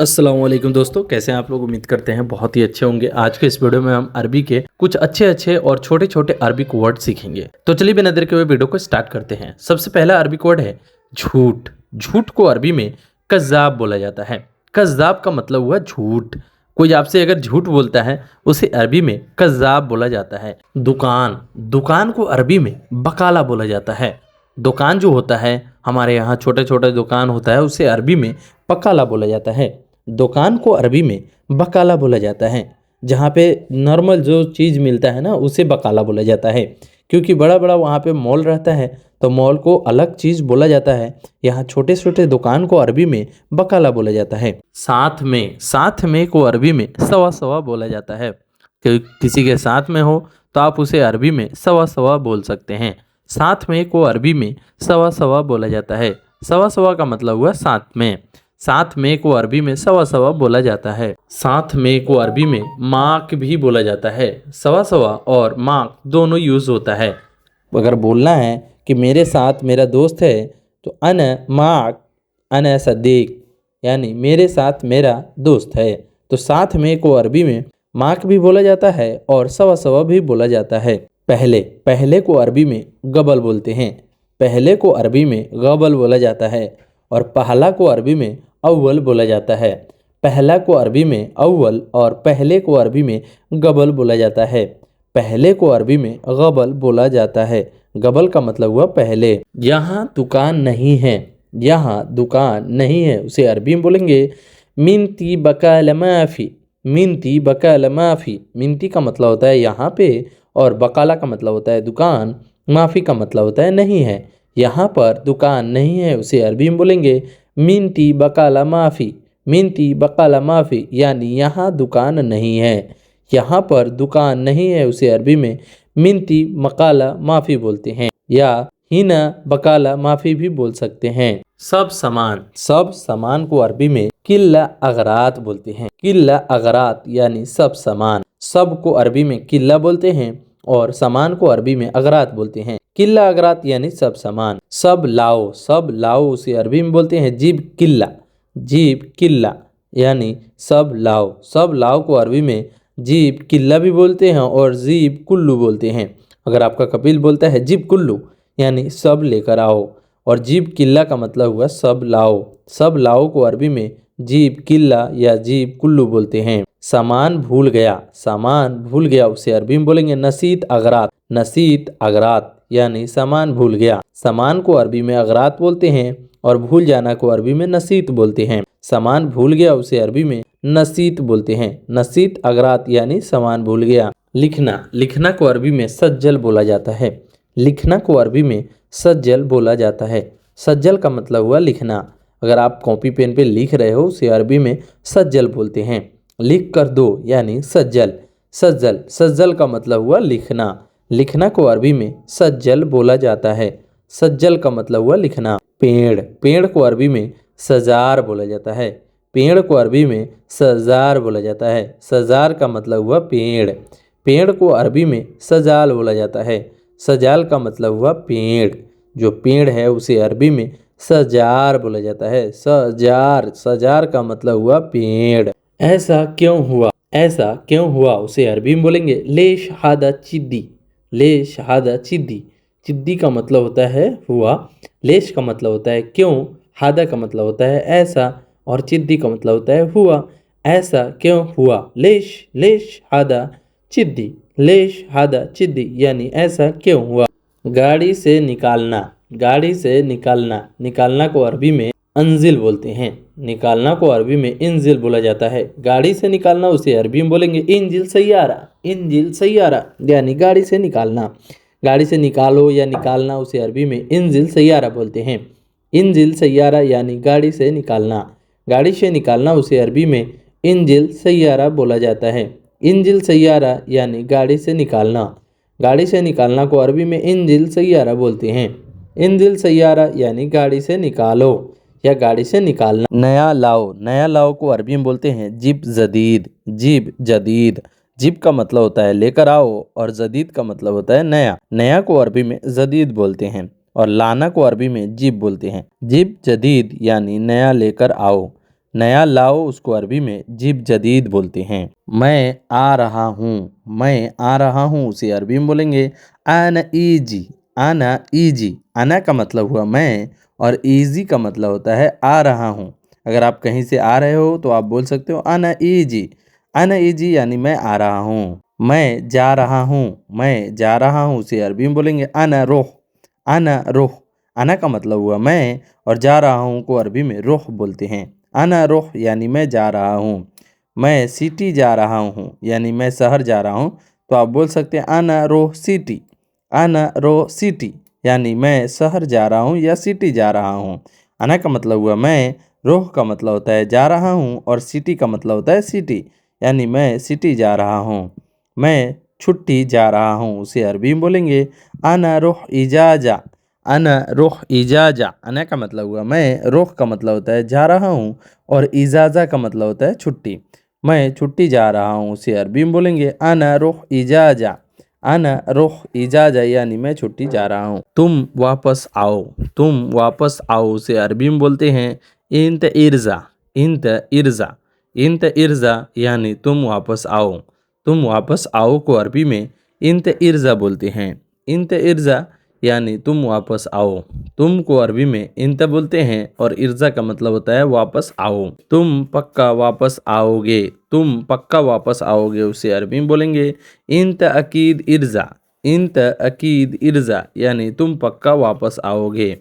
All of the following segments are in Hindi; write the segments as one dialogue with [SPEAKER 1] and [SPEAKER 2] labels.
[SPEAKER 1] अस्सलाम वालेकुम दोस्तों, कैसे हैं आप लोग। उम्मीद करते हैं बहुत ही अच्छे होंगे। आज के इस वीडियो में हम अरबी के कुछ अच्छे अच्छे और छोटे छोटे अरबिक वर्ड सीखेंगे। तो चलिए बिना देर के हुए वीडियो को स्टार्ट करते हैं। सबसे पहला अरबिक वर्ड है झूठ। झूठ को अरबी में कज़्ज़ाब बोला जाता है। कज़्ज़ाब का मतलब हुआ झूठ। कोई आपसे अगर झूठ बोलता है उसे अरबी में कज़्ज़ाब बोला जाता है। दुकान। दुकान को अरबी में बकाला बोला जाता है। दुकान जो होता है हमारे यहाँ छोटे छोटे दुकान होता है, उसे अरबी में बकाला बोला जाता है। दुकान को अरबी में बकाला बोला जाता है। जहाँ पे नॉर्मल जो चीज़ मिलता है ना उसे बकाला बोला जाता है, क्योंकि बड़ा बड़ा वहाँ पे मॉल रहता है तो मॉल को अलग चीज़ बोला जाता है। यहाँ छोटे छोटे दुकान को अरबी में बकाला बोला जाता है। साथ में। साथ में को अरबी में सवा सवा बोला जाता है। किसी के साथ में हो तो आप उसे अरबी में सवा सवा बोल सकते हैं। साथ में को अरबी में सवा सवा बोला जाता है। सवा सवा का मतलब हुआ साथ में। साथ में को अरबी में सवा सवा बोला जाता है। साथ में को अरबी में माक भी बोला जाता है। सवा सवा और माक दोनों यूज़ होता है। अगर बोलना है कि मेरे साथ मेरा दोस्त है तो अन माक अन सदीक, यानी मेरे साथ मेरा दोस्त है। तो साथ में को अरबी में माक भी बोला जाता है और सवा सवा भी बोला जाता है। पहले। पहले को अरबी में गबल बोलते हैं। पहले को अरबी में गबल बोला जाता है और पहला को अरबी में अव्वल बोला जाता है। पहला को अरबी में अव्वल और पहले को अरबी में गबल बोला जाता है। पहले को अरबी में गबल बोला जाता है। गबल का मतलब हुआ पहले। यहाँ दुकान नहीं है। यहाँ दुकान नहीं है उसे अरबी में बोलेंगे मिनती बकाल माफ़ी। मिनती बकाल माफ़ी। मिनती का मतलब होता है यहाँ पे और बकाला का मतलब होता है दुकान। माफ़ी का मतलब होता है नहीं है। यहाँ पर दुकान नहीं है उसे अरबी में बोलेंगे मिनती बकाला माफ़ी। मिनती बकाला माफ़ी, यानी यहाँ दुकान नहीं है। यहाँ पर दुकान नहीं है उसे अरबी में मिनती मकाला माफ़ी बोलते हैं, या हिना बकाला माफ़ी भी बोल सकते हैं। सब समान। सब समान को अरबी में किल्ला अगरात बोलते हैं। किल्ला अगरात यानी सब समान। सब को अरबी में किल्ला बोलते हैं और समान को अरबी में अगरात बोलते हैं। किल्ला अगरात यानी सब समान। सब लाओ। सब लाओ उसे अरबी में बोलते हैं जीब किल्ला। जीब किल्ला यानी सब लाओ। सब लाओ को अरबी में जीब किल्ला भी बोलते हैं और जीब कुल्लू बोलते हैं। अगर आपका कपिल बोलता है जीब कुल्लू यानी सब लेकर आओ, और जीब किल्ला का मतलब हुआ सब लाओ। सब लाओ को अरबी में जीब किल्ला या जीब कुल्लू बोलते हैं। सामान भूल गया। सामान भूल गया उसे अरबी में बोलेंगे नसीत अगरात। नसीत अगरात यानी सामान भूल गया। सामान को अरबी में अगरात बोलते हैं और भूल जाना को अरबी में नसीत बोलते हैं। सामान भूल गया उसे अरबी में नसीत बोलते हैं। नसीत अगरात यानी सामान भूल गया। लिखना। लिखना को अरबी में सज्जल बोला जाता है। लिखना को अरबी में सज्जल बोला जाता है। सज्जल का मतलब हुआ लिखना। अगर आप कॉपी पेन पे लिख रहे हो उसे अरबी में सज्जल बोलते हैं। लिख कर दो यानी सज्जल। सज्जल। सज्जल का मतलब हुआ लिखना। लिखना को अरबी में सज्जल बोला जाता है। सज्जल का मतलब हुआ लिखना। पेड़। पेड़ को अरबी में सजार बोला जाता है। पेड़ को अरबी में सजार बोला जाता है। सजार का मतलब हुआ पेड़। पेड़ को अरबी में सजाल बोला जाता है। सजाल का मतलब हुआ पेड़। जो पेड़ है उसे अरबी में सजार बोला जाता है। सजार। सजार का मतलब हुआ पेड़। ऐसा क्यों हुआ। ऐसा क्यों हुआ उसे अरबी में बोलेंगे ले शहादा चिद्दी। ले शहादा चिद्दी। चिद्दी का मतलब होता है हुआ। लेश का मतलब होता है क्यों। हादा का मतलब होता है ऐसा और चिद्दी का मतलब होता है हुआ। ऐसा क्यों हुआ। लेश। लेश हादा चिद्दी। लेश हादा चिद्दी यानी ऐसा क्यों हुआ। गाड़ी से निकालना। गाड़ी से निकालना। निकालना को अरबी में अंजिल बोलते हैं। निकालना को अरबी में इंजिल बोला जाता है। गाड़ी से निकालना उसे अरबी में बोलेंगे इंजिल सैयारा। इंजिल सैयारा यानी गाड़ी से निकालना। गाड़ी से निकालो या निकालना उसे अरबी में इंजिल सैयारा बोलते हैं। इंजिल सैयारा यानी गाड़ी से निकालना। गाड़ी से निकालना उसे अरबी में इंजिल सैयारा बोला जाता है। इंजिल सैयारा यानी गाड़ी से निकालना। गाड़ी से निकालना को अरबी में इंजिल सैयारा बोलते हैं। इंजिल सैयारा यानी गाड़ी से निकालो या गाड़ी से निकालना। नया लाओ। नया लाओ को अरबी में बोलते हैं जिब जदीद। जिब जदीद। जिब का मतलब होता है लेकर आओ और जदीद का मतलब होता है नया। नया को अरबी में जदीद बोलते हैं और लाना को अरबी में जिब बोलते हैं। जिब जदीद यानी नया लेकर आओ। नया लाओ उसको अरबी में जीब जदीद बोलते हैं। मैं आ रहा हूँ, मैं आ रहा हूँ उसे अरबी में बोलेंगे आना ईजी, आना ईजी। आना का मतलब हुआ मैं और ईजी का मतलब होता है आ रहा हूँ। अगर आप कहीं से आ रहे हो तो आप बोल सकते हो आना ईजी, आना ईजी यानी मैं आ रहा हूँ। मैं जा रहा हूँ, मैं जा रहा हूँ उसे अरबी में बोलेंगे आना रोह, आना रोह। आना का मतलब हुआ मैं और जा रहा हूँ को अरबी में रोह बोलते हैं। आना रोह यानी मैं जा रहा हूँ। मैं सिटी जा रहा हूँ यानी मैं शहर जा रहा हूँ, तो आप बोल सकते हैं आना रोह सिटी, आना रोह सिटी यानी मैं शहर जा रहा हूँ या सिटी जा रहा हूँ। आना का मतलब हुआ मैं, रोह का मतलब होता है जा रहा हूँ और सिटी का मतलब होता है सिटी यानी मैं सिटी जा रहा हूँ। मैं छुट्टी जा रहा हूँ उसे अरबी में बोलेंगे आना रोह इजाजा, अना रुख इजाजा। अना का मतलब हुआ मैं, रुख का मतलब होता है जा रहा हूँ और इजाज़ा का मतलब होता है छुट्टी। मैं छुट्टी जा रहा हूँ उसे अरबी में बोलेंगे अना रुख इजाजा, अना रुख इजाजा यानी मैं छुट्टी जा रहा हूँ। तुम वापस आओ, तुम वापस आओ उसे अरबी में बोलते हैं इंत इर्जा, इंत इर्जा, इंत इर्जा यानी तुम वापस आओ। तुम वापस आओ को अरबी में इंत इर्जा बोलते हैं। इंत इर्जा यानी तुम वापस आओ। तुम को अरबी में इंत बोलते हैं और इर्जा का मतलब होता है वापस आओ। तुम पक्का वापस आओगे, तुम पक्का वापस आओगे उसे अरबी में बोलेंगे इंत अकीद इर्जा, इंत अकीद इर्जा यानी तुम पक्का वापस आओगे।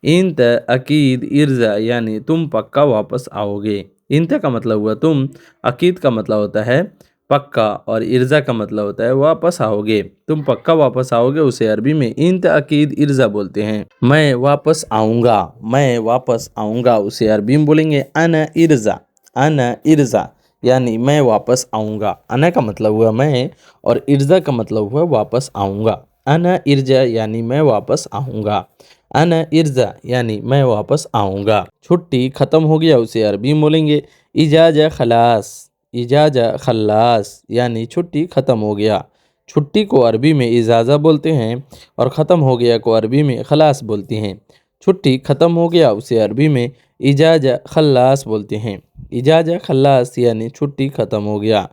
[SPEAKER 1] इंत अकीद इर्जा यानी तुम पक्का वापस आओगे। इंत का मतलब हुआ तुम, अकीद का मतलब होता है पक्का और इर्जा का मतलब होता है वापस आओगे। तुम पक्का वापस आओगे उसे अरबी में इंत अकीद इर्जा बोलते हैं। मैं वापस आऊँगा, मैं वापस आऊँगा उसे अरबी में बोलेंगे अना इर्जा, अना इर्जा यानी मैं वापस आऊँगा। अना का मतलब हुआ मैं और इर्जा का मतलब हुआ वापस आऊँगा। अना इर्जा यानी मैं वापस आऊँगा, अना इर्जा यानी मैं वापस आऊँगा। छुट्टी ख़त्म हो गया उसे अरबी में बोलेंगे इजाज़ा खलास, इजाज़ा खल्लास यानी छुट्टी ख़त्म हो गया। छुट्टी को अरबी में इजाज़ा बोलते हैं और ख़त्म हो गया को अरबी में खलास बोलते हैं। छुट्टी ख़त्म हो गया उसे अरबी में इजाज़ा खल्लास बोलते हैं। इजाज़ा खल्लास यानी छुट्टी ख़त्म हो गया।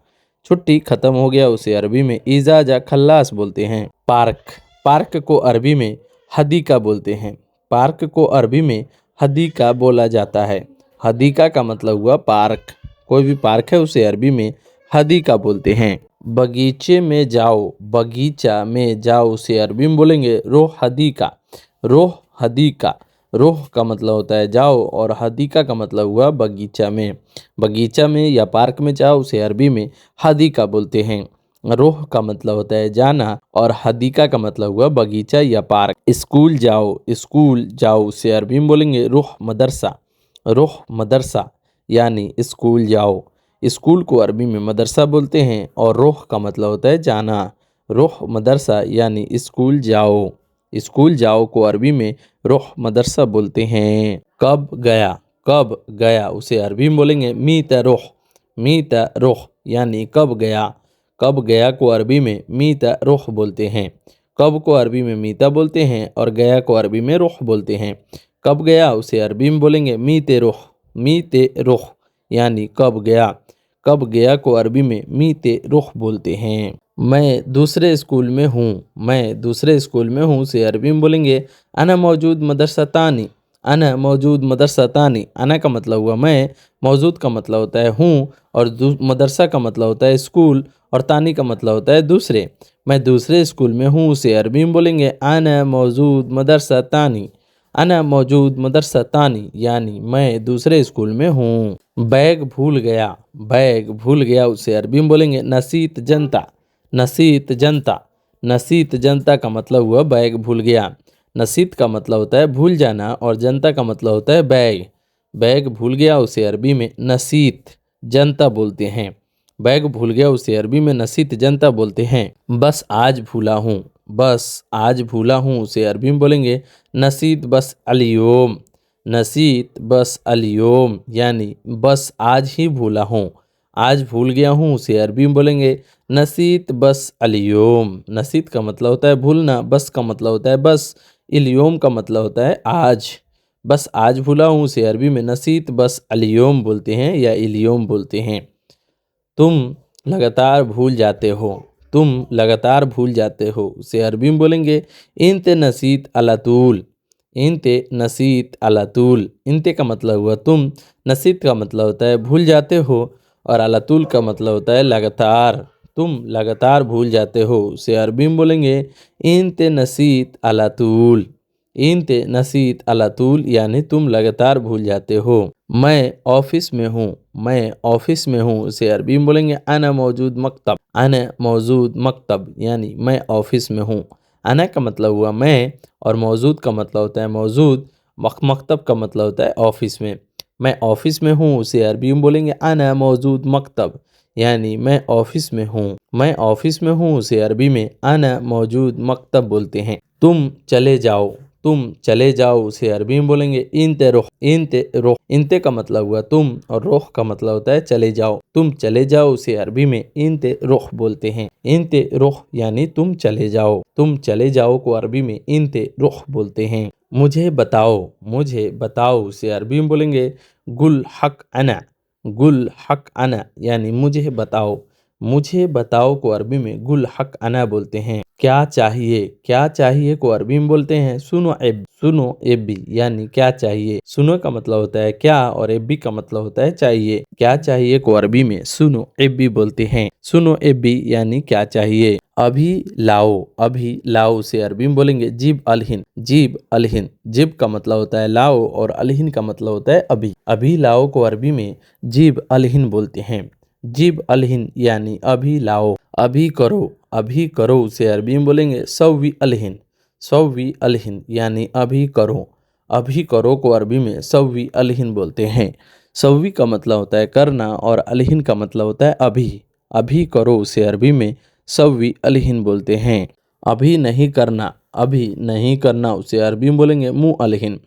[SPEAKER 1] छुट्टी ख़त्म हो गया उसे अरबी में इजाज़ा खल्लास बोलते हैं। पार्क, पार्क को अरबी में हदीका बोलते हैं। पार्क को अरबी में हदीका बोला जाता है। हदीका का मतलब हुआ पार्क। कोई भी पार्क है उसे अरबी में हदीका बोलते हैं। बगीचे में जाओ, बगीचा में जाओ उसे अरबी में बोलेंगे रोह हदीका, रोह हदीका। रोह का मतलब होता है जाओ और हदीका का मतलब हुआ बगीचा में। बगीचा में या पार्क में जाओ उसे अरबी में हदीका बोलते हैं। रोह का मतलब होता है जाना और हदीका का मतलब हुआ बगीचा या पार्क। स्कूल जाओ, स्कूल जाओ उसे अरबी में बोलेंगे रुह मदरसा, रुह मदरसा यानी स्कूल जाओ। स्कूल को अरबी में मदरसा बोलते हैं और रुह का मतलब होता है जाना। रुह मदरसा यानी स्कूल जाओ। स्कूल जाओ को अरबी में रुह मदरसा बोलते हैं। कब गया, कब गया उसे अरबी में बोलेंगे मीत रुह, मीत रुह यानी कब गया। कब गया को अरबी में मीत रुह बोलते हैं। कब को अरबी में मीता बोलते हैं और गया को अरबी में रुह बोलते हैं। कब गया उसे अरबी में बोलेंगे मीते रुह, मीते रुह यानी कब गया। कब गया को अरबी में मीते रुख बोलते हैं। मैं दूसरे स्कूल में हूँ, मैं दूसरे स्कूल में हूँ से अरबी में बोलेंगे अना मौजूद मदरसा तानी, अना मौजूद मदरसा तानी। अना का मतलब हुआ मैं, मौजूद का मतलब होता है हूँ और मदरसा का मतलब होता है स्कूल और तानी का मतलब होता है दूसरे। मैं दूसरे स्कूल में हूँ उसे अरबी में बोलेंगे अना मौजूद मदरसा तानी, अना मौजूद मदरसा तानी यानी मैं दूसरे स्कूल में हूँ। बैग भूल गया, बैग भूल गया उसे अरबी में बोलेंगे नसीत जनता, नसीत जनता। नसीत जनता का मतलब हुआ बैग भूल गया। नसीत का मतलब होता है भूल जाना और जनता का मतलब होता है बैग। बैग भूल गया उसे अरबी में नसीत जनता बोलते हैं। बैग भूल गया उसे अरबी में नसीत जनता बोलते हैं। बस आज भूला हूँ, बस आज भूला हूँ उसे अरबी में बोलेंगे नसीत बस अलियोम, नसीत बस अलियोम यानी बस आज ही भूला हूँ। आज भूल गया हूँ उसे अरबी में बोलेंगे नसीत बस अलियोम। नसीत का मतलब होता है भूलना, बस का मतलब होता है बस, इलियोम का मतलब होता है आज। बस आज भूला हूँ उसे अरबी में नसीत बस अलियोम बोलते हैं या इलियोम बोलते हैं। तुम लगातार भूल जाते हो, तुम लगातार भूल जाते हो उसे अरबी में बोलेंगे इंते नसीत अलातूल, इंते नसीत अलातूल। इंते का मतलब हुआ तुम, नसीत का मतलब होता है भूल जाते हो और अलातूल का मतलब होता है लगातार। तुम लगातार भूल जाते हो उसे अरबी में बोलेंगे इंते नसीत अलातूल, इंते नसीत अलातूल यानी तुम लगातार भूल जाते हो। मैं ऑफिस में हूँ, मैं ऑफिस में हूँ उसे अरबी में बोलेंगे अना मौजूद मकतब, अना मौजूद मकतब यानी मैं ऑफिस में हूँ। अना का मतलब हुआ मैं और मौजूद का मतलब होता है मौजूद, मकतब का मतलब होता है ऑफिस में। मैं ऑफिस में हूँ उसे अरबी में बोलेंगे अना मौजूद मकतब यानी मैं ऑफिस में हूँ। मैं ऑफिस में हूँ उसे अरबी में अना मौजूद मकतब बोलते हैं। तुम चले जाओ, तुम चले जाओ उसे अरबी में बोलेंगे इंते रुख, इंते रुख। इंते का मतलब हुआ तुम और रुख का मतलब होता है चले जाओ। तुम चले जाओ उसे अरबी में इंते रुख बोलते हैं। इंते रुख यानी तुम चले जाओ। तुम चले जाओ को अरबी में इंते रुख बोलते हैं। मुझे बताओ, मुझे बताओ उसे अरबी में बोलेंगे गुल हक अना, गुल हक अना यानी मुझे बताओ। मुझे बताओ को अरबी में गुल हक अना बोलते हैं। क्या चाहिए, क्या चाहिए को अरबी में बोलते हैं सुनो एब, सुनो एबी यानी क्या चाहिए। सुनो का मतलब होता है क्या और एबी का मतलब होता है चाहिए। क्या चाहिए को अरबी में सुनो एबी बोलते हैं। सुनो एबी यानी क्या चाहिए। अभी लाओ, अभी लाओ उसे अरबी में बोलेंगे जीब अलहिन, जीब अलहिन। जीब का मतलब होता है लाओ और अलहिन का मतलब होता है अभी। अभी लाओ को अरबी में जीब अलहिन बोलते हैं। जीब अलहिन यानी अभी लाओ। अभी करो, अभी करो उसे अरबी में बोलेंगे सव्वी अलहिन, सव्वी अलहिन यानी अभी करो। अभी करो को अरबी में सव्वी अलहिन बोलते हैं। सव्वी का मतलब होता है करना और अलहिन का मतलब होता है अभी। अभी करो उसे अरबी में सव्वी अलहिन बोलते हैं। अभी नहीं करना, अभी नहीं करना उसे अरबी में बोलेंगे मुँह अलहिन,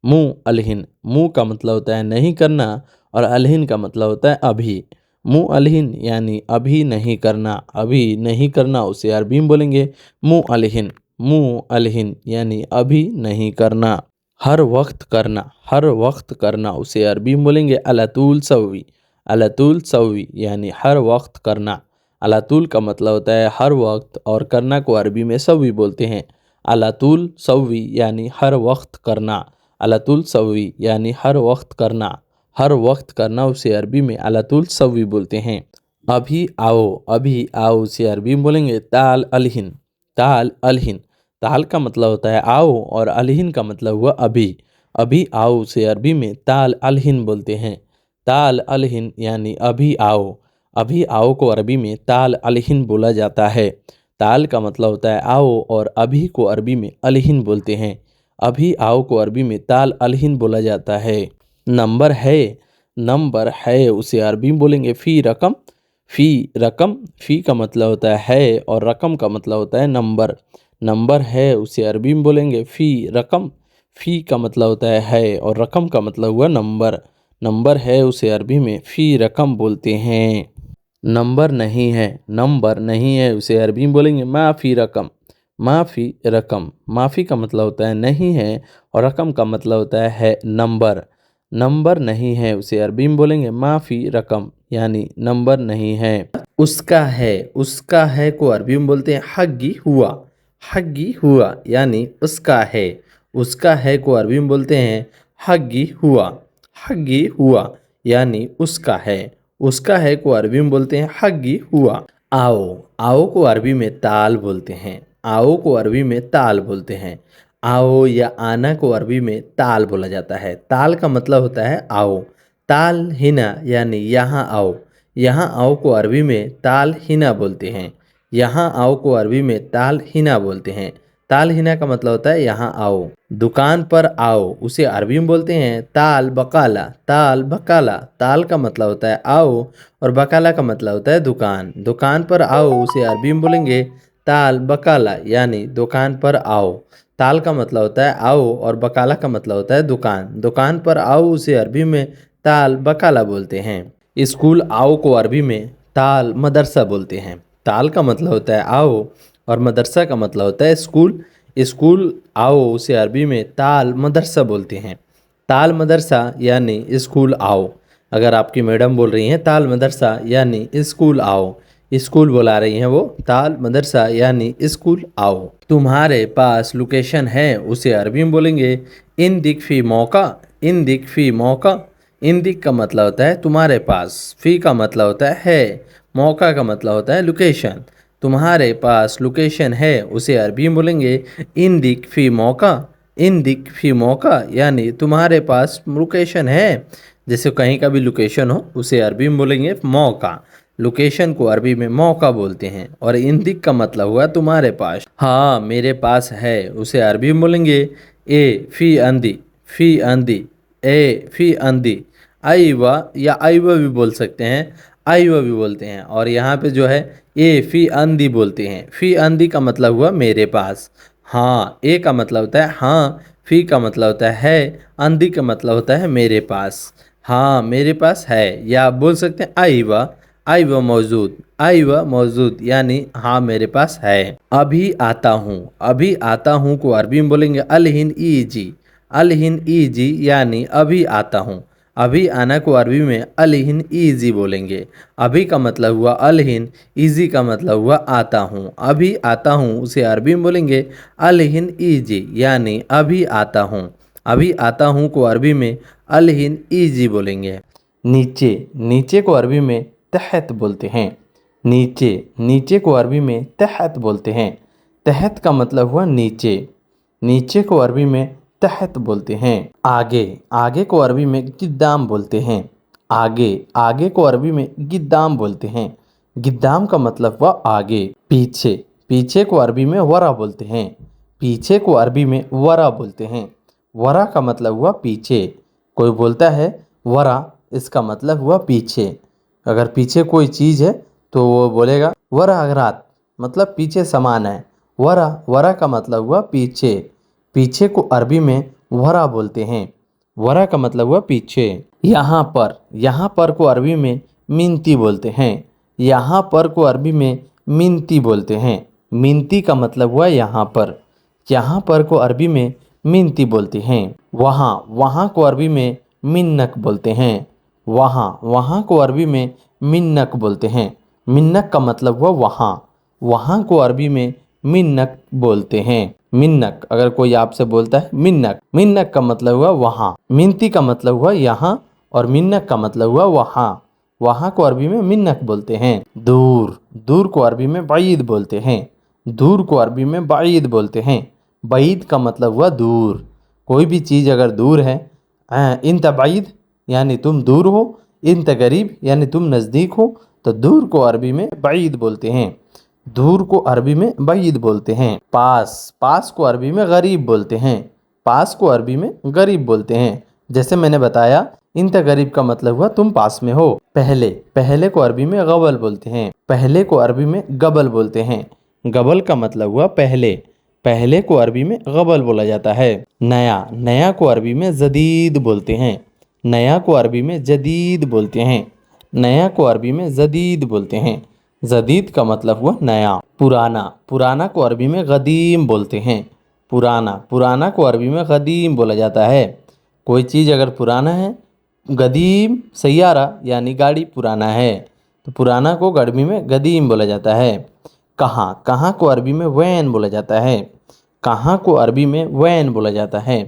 [SPEAKER 1] मुँह अलहिन। मुँह का मतलब होता है नहीं करना और अलहिन का मतलब होता है अभी। मुँह अलहिन यानी अभी नहीं करना, अभी नहीं करना उसे अरबी में बोलेंगे मुँह अलहिन, मुँह अलहिन यानी अभी नहीं करना। हर वक्त करना, हर वक्त करना उसे अरबी में बोलेंगे अलातूल सव्वी, अलातूल सव्वी यानी हर वक्त करना। अलातूल का मतलब होता है हर वक्त और करना को अरबी में सव्वी बोलते हैं। अलातूल सव्वी यानी हर वक्त करना, अलातूल सव्वी यानी हर वक्त करना। हर वक्त करना उसे अरबी में अलातूल सव्वी बोलते हैं। अभी आओ, अभी आओ उसे अरबी में बोलेंगे ताल अलहिन, ताल अलहिन। ताल का मतलब होता है आओ और अलहिन का मतलब हुआ अभी। अभी आओ उसे अरबी में ताल अलहिन बोलते हैं। ताल अलहिन यानी अभी आओ। अभी आओ को अरबी में ताल अलहिन बोला जाता है। ताल का मतलब होता है आओ और अभी को अरबी में अलहिन बोलते हैं। अभी आओ को अरबी में ताल अलहिन बोला जाता है। नंबर है, नंबर है उसे अरबी में बोलेंगे फ़ी रकम, फ़ी रकम। फ़ी का मतलब होता है और रकम का मतलब होता है नंबर। नंबर है उसे अरबी में बोलेंगे फ़ी रकम। फ़ी का मतलब होता है और रकम का मतलब हुआ नंबर। नंबर है उसे अरबी में फ़ी रकम बोलते हैं। नंबर नहीं है, नंबर नहीं है उसे अरबी में बोलेंगे माफ़ी रकम, माफ़ी रकम। माफ़ी का मतलब होता है नहीं है और रकम का मतलब होता है नंबर। नंबर नहीं है उसे अरबी में बोलेंगे माफ़ी रकम यानी नंबर नहीं है। उसका है, उसका है को अरबी में बोलते हैं हग्गी हुआ, हग्गी हुआ यानी उसका है। उसका है को अरबी में बोलते हैं हग्गी हुआ, हग्गी हुआ यानी उसका है। उसका है को अरबी में बोलते हैं हग्गी हुआ। आओ, आओ को अरबी में ताल बोलते हैं। आओ को अरबी में ताल बोलते हैं। आओ या आना को अरबी में ताल बोला जाता है। ताल का मतलब होता है आओ। ताल हिना यानी यहाँ आओ। यहाँ आओ को अरबी में ताल हिना बोलते हैं। यहाँ आओ को अरबी में ताल हिना बोलते हैं। ताल हिना का मतलब होता है यहाँ आओ। दुकान पर आओ उसे अरबी में बोलते हैं ताल बकाला, ताल बकाला। ताल का मतलब होता है आओ और बकाला का मतलब होता है दुकान। दुकान पर आओ उसे अरबी में बोलेंगे ताल बकाला यानी दुकान पर आओ। ताल का मतलब होता है आओ और बकाला का मतलब होता है दुकान। दुकान पर आओ उसे अरबी में ताल बकाला बोलते हैं। स्कूल आओ को अरबी में ताल मदरसा बोलते हैं। ताल का मतलब होता है आओ और मदरसा का मतलब होता है स्कूल। स्कूल आओ उसे अरबी में ताल मदरसा बोलते हैं। ताल मदरसा यानी स्कूल आओ। अगर आपकी मैडम बोल रही हैं ताल मदरसा यानी स्कूल आओ, स्कूल बुला रही हैं वो, ताल मदरसा यानी स्कूल आओ। तुम्हारे पास लोकेशन है, उसे अरबी में बोलेंगे इन दिक फी मौका। इन दिक फी मौका। इन दिक का मतलब होता है तुम्हारे पास, फी का मतलब होता है, मौका का मतलब होता है लोकेशन। तुम्हारे पास लोकेशन है, उसे अरबी में बोलेंगे इन दिक फी मौका। इन दिक फी मौका यानी तुम्हारे पास लोकेशन है। जैसे कहीं का भी लोकेशन हो उसे अरबी में बोलेंगे मौका। लोकेशन को अरबी में मौका बोलते हैं। और इन दिक का मतलब हुआ तुम्हारे पास। हाँ मेरे पास है, उसे अरबी में बोलेंगे ए फी अंदी। फी अंदी, ए फी अंदी। आईवा या आईवा भी बोल सकते हैं, आईवा भी बोलते हैं। और यहाँ पे जो है ए फी अंदी बोलते हैं। फी अंदी का मतलब हुआ मेरे पास। हाँ, ए का मतलब होता है हाँ, फी का मतलब होता है, अंधी का मतलब होता है मेरे पास। हाँ मेरे पास है, या आप बोल सकते हैं आईवा। आईवा मौजूद, आईवा मौजूद यानी हाँ मेरे पास है। अभी आता हूँ। अभी आता हूँ को अरबी में बोलेंगे अलहिन ईजी। अलहिन ईजी यानी अभी आता हूँ। अभी आना को अरबी में अलहिन ईजी बोलेंगे। अभी का मतलब हुआ अलहिन, ईजी का मतलब हुआ आता हूँ। अभी आता हूँ उसे अरबी में बोलेंगे अलहिन ईजी यानी अभी आता हूँ। अभी आता हूँ को अरबी में अलहिन ईजी बोलेंगे। नीचे, नीचे को अरबी में तहत बोलते हैं। नीचे, नीचे को अरबी में तहत बोलते हैं। तहत का मतलब हुआ नीचे। नीचे को अरबी में तहत बोलते हैं। आगे, आगे को अरबी में गिद्दाम बोलते हैं। आगे, आगे को अरबी में गिद्दाम बोलते हैं। गिद्दाम का मतलब हुआ आगे। पीछे, पीछे को अरबी में वरा बोलते हैं। पीछे को अरबी में वरा बोलते हैं। वरा का मतलब हुआ पीछे। कोई बोलता है वरा, इसका मतलब हुआ पीछे। अगर पीछे कोई चीज़ है तो वो बोलेगा वरा अगरात, मतलब पीछे समान है। वरा, वरा का मतलब हुआ पीछे। पीछे को अरबी में वरा बोलते हैं। वरा का मतलब हुआ पीछे। यहाँ पर, यहाँ पर को अरबी में मिनती बोलते हैं। यहाँ पर को अरबी में मिनती बोलते हैं। मिनती का मतलब हुआ यहाँ पर। यहाँ पर को अरबी में मिनती बोलते हैं। वहाँ, वहाँ को अरबी में मिन्नक बोलते हैं। वहाँ, वहाँ को अरबी में मिन्नक बोलते हैं। मिन्नक का मतलब हुआ वहाँ। वहाँ को अरबी में मिन्नक बोलते हैं। मिन्नक, अगर कोई आपसे बोलता है मिन्नक, मिन्नक का मतलब हुआ वहाँ। मिनती का मतलब हुआ यहाँ और मिन्नक का मतलब हुआ वहाँ। वहाँ को अरबी में मिन्नक बोलते हैं। दूर, दूर को अरबी में बाईद बोलते हैं। दूर को अरबी में बाईद बोलते हैं। बाईद का मतलब हुआ दूर। कोई भी चीज़ अगर दूर है, इंत बाईद यानी तुम दूर हो, इंत करीब यानी तुम नज़दीक हो, तो दूर को अरबी में बाईद बोलते हैं। दूर को अरबी में बाईद बोलते हैं। पास, पास को अरबी में गरीब बोलते हैं। पास को अरबी में गरीब बोलते हैं। जैसे मैंने बताया इंत गरीब का मतलब हुआ तुम पास में हो। पहले, पहले को अरबी में गबल बोलते हैं। पहले को अरबी में गबल बोलते हैं। गबल का मतलब हुआ पहले। पहले को अरबी में गबल बोला जाता है। नया, नया को अरबी में जदीद बोलते हैं। नया को अरबी में जदीद बोलते हैं। नया को अरबी में जदीद बोलते हैं। जदीद का मतलब हुआ नया। पुराना, पुराना को अरबी में गदीम बोलते हैं। पुराना, पुराना को अरबी में गदीम बोला जाता है। कोई चीज़ अगर पुराना है, गदीम सैयारा यानी गाड़ी पुराना है, तो पुराना को अरबी में गदीम बोला जाता है। कहाँ, कहाँ को अरबी में वैन बोला जाता है। कहाँ को अरबी में वैन बोला जाता है।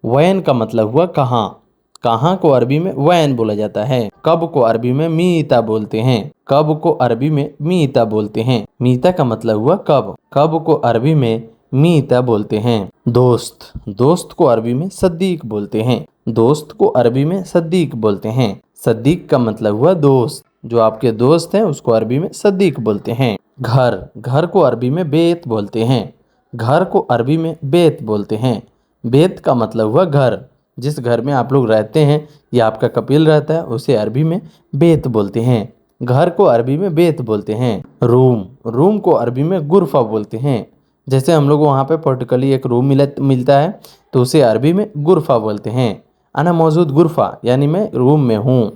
[SPEAKER 1] वैन का मतलब हुआ कहाँ। कहाँ को अरबी में वैन बोला जाता है। कब को अरबी में मीता बोलते हैं। कब को अरबी में मीता बोलते हैं। मीता का मतलब हुआ कब। कब को अरबी में मीता बोलते हैं। दोस्त, दोस्त को अरबी में सद्दीक बोलते हैं। दोस्त को अरबी में सद्दीक बोलते हैं। सद्दीक का मतलब हुआ दोस्त। जो आपके दोस्त हैं उसको अरबी में सद्दीक बोलते हैं। घर, घर को अरबी में बेत बोलते हैं। घर को अरबी में बेत बोलते हैं। बेत का मतलब हुआ घर। जिस घर में आप लोग रहते हैं या आपका कपिल रहता है उसे अरबी में बेत बोलते हैं। घर को अरबी में बेत बोलते हैं। रूम, रूम को अरबी में गुरफा बोलते हैं। जैसे हम लोग वहाँ पे पर्टिकुलरली एक रूम मिलता है तो उसे अरबी में गुरफा बोलते हैं। अना मौजूद गुरफा यानी मैं रूम में हूँ,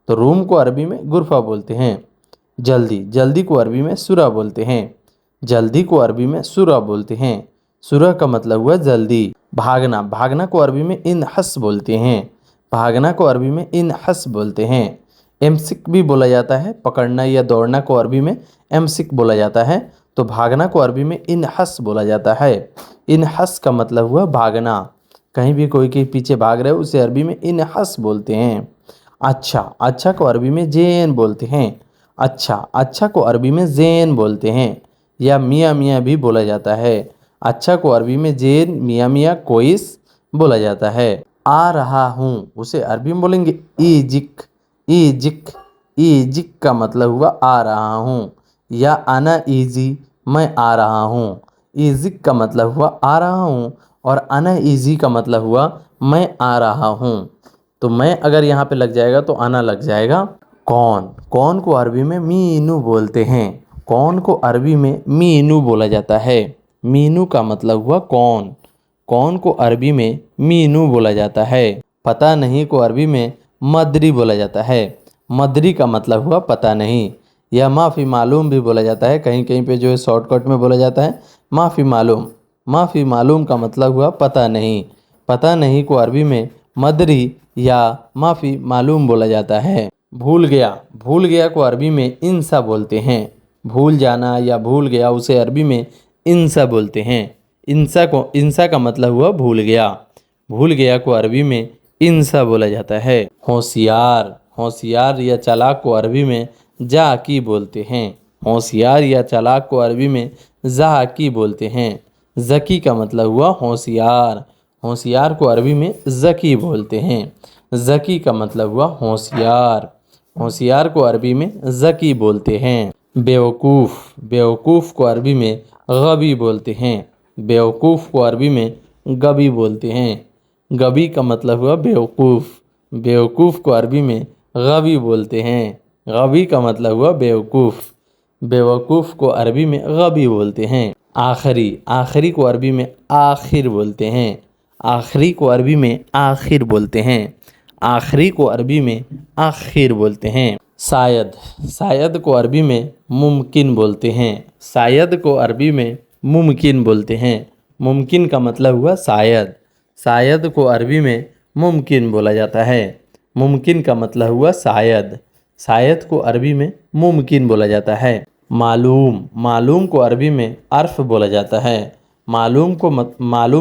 [SPEAKER 1] तो रूम को अरबी में गुरफा बोलते हैं। जल्दी, जल्दी को अरबी में सुरा बोलते हैं। जल्दी को अरबी में सुरा बोलते हैं। सुरा का मतलब हुआ जल्दी। भागना, भागना को अरबी में इन हस बोलते हैं। भागना को अरबी में इनहस बोलते हैं। एमसिक भी बोला जाता है, पकड़ना या दौड़ना को अरबी में एमसिक बोला जाता है। तो भागना को अरबी में इनहस बोला जाता है। इनहस का मतलब हुआ भागना, कहीं भी कोई के पीछे भाग रहे हो उसे अरबी में इनहस बोलते हैं। अच्छा, अच्छा को अरबी में जैन बोलते हैं। अच्छा, अच्छा को अरबी में जैन बोलते हैं, या मियाँ मियाँ भी बोला जाता है। अच्छा को अरबी में जैन, मियाँ मियाँ, कोइस बोला जाता है। आ रहा हूँ उसे अरबी में बोलेंगे ईजिक। ईजिक, ईजिक का मतलब हुआ आ रहा हूँ, या आना इजी, मैं आ रहा हूँ। ईजिक का मतलब हुआ आ रहा हूँ, और आना इजी का मतलब हुआ मैं आ रहा हूँ। तो मैं अगर यहाँ पे लग जाएगा तो आना लग जाएगा। कौन, कौन को अरबी में मीनू बोलते हैं। कौन को अरबी में मीनू बोला जाता है। मीनू का मतलब हुआ कौन। कौन को अरबी में मीनू बोला जाता है। पता नहीं को अरबी में मदरी बोला जाता है। मदरी का मतलब हुआ पता नहीं, या माफ़ी मालूम भी बोला जाता है। कहीं कहीं पे जो है शॉर्टकट में बोला जाता है माफ़ी मालूम। माफ़ी मालूम का मतलब हुआ पता नहीं। पता नहीं को अरबी में मदरी या माफ़ी मालूम बोला जाता है। भूल गया, भूल गया को अरबी में इंसा बोलते हैं। भूल जाना या भूल गया उसे अरबी में इंसा बोलते हैं। इंसा का मतलब हुआ भूल गया। भूल गया को अरबी में इंसा बोला जाता है। होशियार, होशियार या चालाक को अरबी में जाकी बोलते हैं। होशियार या चालाक को अरबी में जाकी बोलते हैं। ज़की का मतलब हुआ होशियार। होशियार को अरबी में ज़की बोलते हैं। ज़की का मतलब हुआ होशियार। होशियार को अरबी में ज़की बोलते हैं। बेवकूफ़, बेवकूफ़ को अरबी में गबी बोलते हैं। बेवकूफ़ को अरबी में गबी बोलते हैं। गबी का मतलब हुआ बेवकूफ़। बेवकूफ़ को अरबी में गबी बोलते हैं। गबी का मतलब हुआ बेवकूफ़। बेवकूफ़ को अरबी में गबी बोलते हैं। आखिरी, आखिरी को अरबी में आखिर बोलते हैं। आखिरी को अरबी में आखिर बोलते हैं। आखिरी को अरबी में आखिर बोलते हैं। शायद, शायद को अरबी में मुमकिन बोलते हैं। शायद को अरबी में मुमकिन बोलते हैं। मुमकिन का मतलब हुआ शायद। शायद को अरबी में मुमकिन बोला जाता है। मुमकिन का मतलब हुआ शायद। शायद को अरबी में मुमकिन बोला जाता है। मालूम, मालूम को अरबी में अर्फ बोला जाता है। मालूम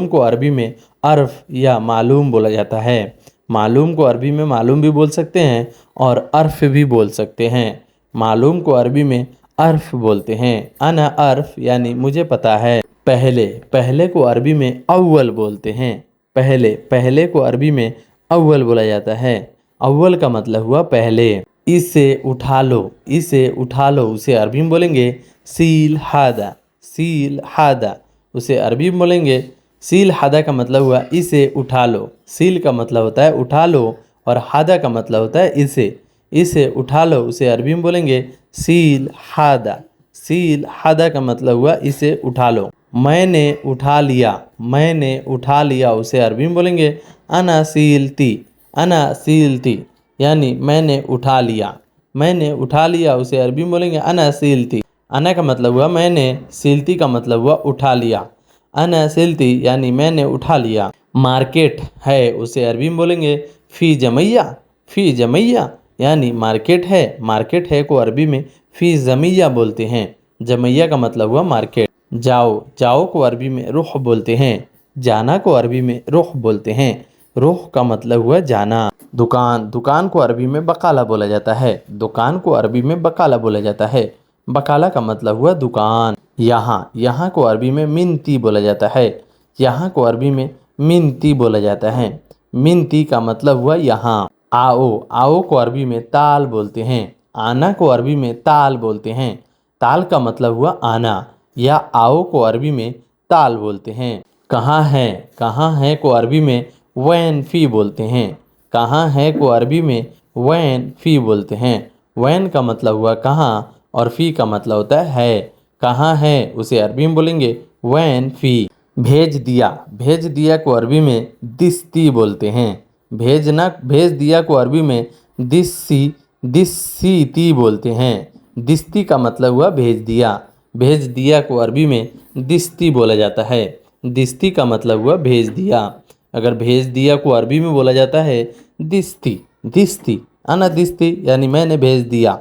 [SPEAKER 1] को अरबी में अर्फ या मालूम बोला जाता है। मालूम को अरबी में मालूम भी बोल सकते हैं और अर्फ भी बोल सकते हैं। मालूम को अरबी में अर्फ बोलते हैं। अना अर्फ यानी मुझे पता है। पहले, पहले को अरबी में अव्वल बोलते हैं। पहले, पहले को अरबी में अव्वल बोला जाता है। अव्वल का मतलब हुआ पहले। इसे उठा लो, इसे उठा लो उसे अरबी में बोलेंगे सील हादा। सील हादा उसे अरबी में बोलेंगे सील हादा का मतलब हुआ इसे उठा लो। सील का मतलब होता है उठा लो, और हादा का मतलब होता है इसे। इसे उठा लो उसे अरबी में बोलेंगे सील हादा। सील हादा का मतलब हुआ इसे उठा लो। मैंने उठा लिया, मैंने उठा लिया उसे अरबी में बोलेंगे अना सीलती। अना सीलती यानी मैंने उठा लिया। मैंने उठा लिया उसे अरबी में बोलेंगे अना सीलती। अना का मतलब हुआ मैंने, सीलती का मतलब हुआ उठा लिया। अना सिलती यानी मैंने उठा लिया। मार्केट है उसे अरबी में बोलेंगे फ़ी जमैया। फ़ी जमैया यानी मार्केट है। मार्केट है को अरबी में फ़ी जमैया बोलते हैं। जमैया का मतलब हुआ मार्केट। जाओ, जाओ को अरबी में रुख बोलते हैं। जाना को अरबी में रुख बोलते हैं। रुख का मतलब हुआ जाना। दुकान, दुकान को अरबी में बकाला बोला जाता है। दुकान को अरबी में बकाला बोला जाता है। बकाला का मतलब हुआ दुकान। यहाँ, यहाँ को अरबी में मिनती बोला जाता है। यहाँ को अरबी में मिनती बोला जाता है। मिनती का मतलब हुआ यहाँ। आओ, आओ को अरबी में ताल बोलते हैं। आना को अरबी में ताल बोलते हैं। ताल का मतलब हुआ आना, या आओ को अरबी में ताल बोलते हैं। कहाँ है, कहाँ है को अरबी में वैन फ़ी बोलते हैं। कहाँ है को अरबी में वैन फ़ी बोलते हैं। वैन का मतलब हुआ कहाँ, और फ़ी का मतलब होता है। कहाँ है उसे अरबी में बोलेंगे वैन फ़ी। भेज दिया, भेज दिया को अरबी में दिस्ती बोलते हैं। भेजना, भेज दिया को अरबी में दिस्सी, दिस्सीती बोलते हैं। दिस्ती का मतलब हुआ भेज दिया। भेज दिया को अरबी में दिस्ती बोला जाता है। दिस्ती का मतलब हुआ भेज दिया। अगर भेज दिया को अरबी में बोला जाता है दिस्ती, दिस्ती, अना दिस्ती यानी मैंने भेज दिया,